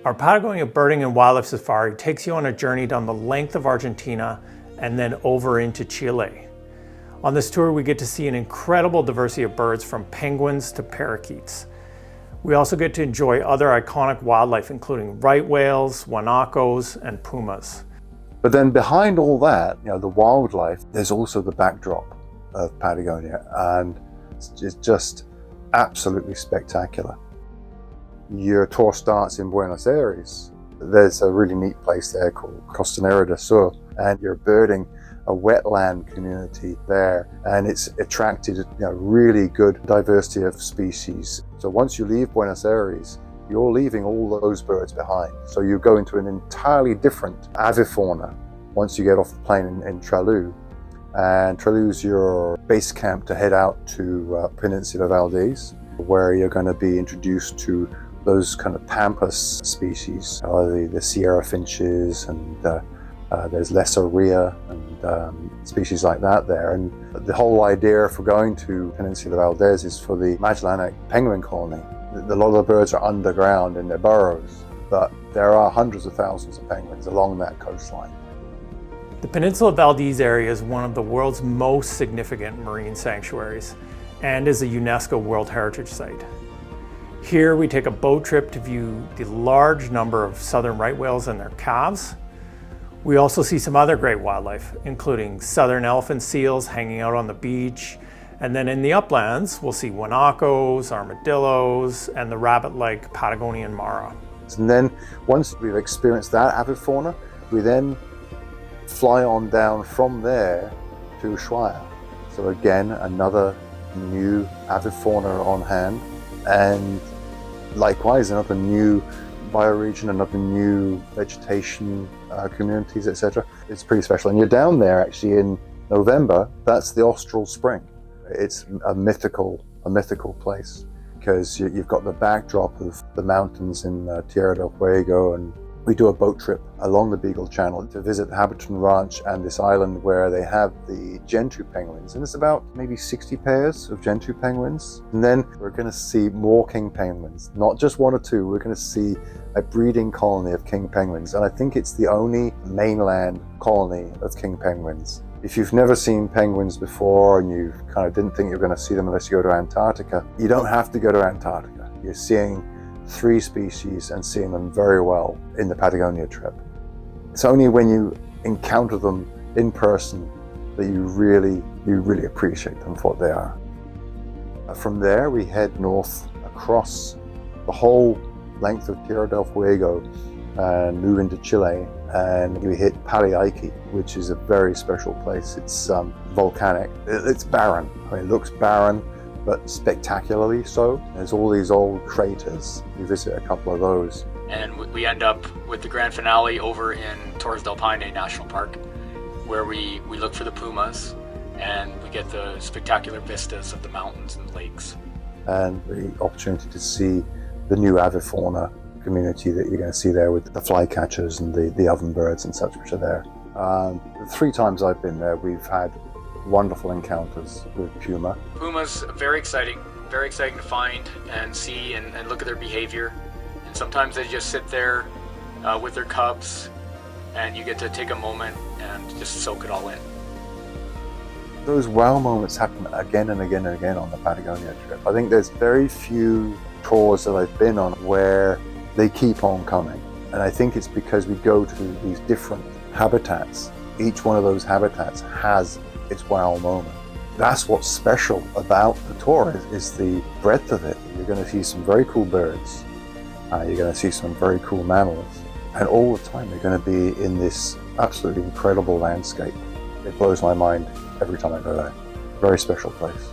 Our Patagonia Birding and Wildlife Safari takes you on a journey down the length of Argentina and then over into Chile. On this tour, we get to see an incredible diversity of birds from penguins to parakeets. We also get to enjoy other iconic wildlife, including right whales, guanacos, and pumas. But then behind all that, the wildlife, there's also the backdrop of Patagonia, and it's just absolutely spectacular. Your tour starts in Buenos Aires. There's a really neat place there called Costanera del Sur, and you're birding a wetland community there, and it's attracted really good diversity of species. So once you leave Buenos Aires, you're leaving all those birds behind. So you go into an entirely different avifauna once you get off the plane in Trelew. And Trelu's your base camp to head out to Peninsula Valdes, where you're going to be introduced to those kind of pampas species, the Sierra finches, and there's lesser rhea and species like that there. And the whole idea for going to Peninsula Valdez is for the Magellanic penguin colony. A lot of the birds are underground in their burrows, but there are hundreds of thousands of penguins along that coastline. The Peninsula Valdez area is one of the world's most significant marine sanctuaries and is a UNESCO World Heritage Site. Here we take a boat trip to view the large number of southern right whales and their calves. We also see some other great wildlife, including southern elephant seals hanging out on the beach. And then in the uplands, we'll see guanacos, armadillos, and the rabbit-like Patagonian mara. And then once we've experienced that avifauna, we then fly on down from there to Ushuaia. So again, another new avifauna on hand, and likewise another new bioregion, another new vegetation, communities, etc. It's pretty special. And you're down there actually in November. That's the Ostr Spring. It's a mythical place because you've got the backdrop of the mountains in Tierra del Fuego, and we do a boat trip along the Beagle Channel to visit the Habiton Ranch and this island where they have the Gentoo penguins. And it's about maybe 60 pairs of Gentoo penguins. And then we're going to see more king penguins, not just one or two. We're going to see a breeding colony of king penguins. And I think it's the only mainland colony of king penguins. If you've never seen penguins before and you kind of didn't think you were going to see them unless you go to Antarctica, you don't have to go to Antarctica. You're seeing 3 species and seeing them very well in the Patagonia trip. It's only when you encounter them in person that you really appreciate them for what they are. From there, we head north across the whole length of Tierra del Fuego and move into Chile, and we hit Paliaiki, which is a very special place. It's volcanic. It's barren. I mean, it looks barren, but spectacularly so. There's all these old craters. We visit a couple of those. And we end up with the grand finale over in Torres del Paine National Park, where we look for the pumas, and we get the spectacular vistas of the mountains and lakes. And the opportunity to see the new avifauna community that you're going to see there with the flycatchers and the ovenbirds and such, which are there. The 3 times I've been there, we've had wonderful encounters with puma. Pumas, very exciting to find and see and look at their behavior. And sometimes they just sit there with their cubs, and you get to take a moment and just soak it all in. Those wow moments happen again and again and again on the Patagonia trip. I think there's very few tours that I've been on where they keep on coming. And I think it's because we go to these different habitats. Each one of those habitats has its wow moment. That's what's special about the tour is the breadth of it. You're going to see some very cool birds. You're going to see some very cool mammals. And all the time you're going to be in this absolutely incredible landscape. It blows my mind every time I go there. Very special place.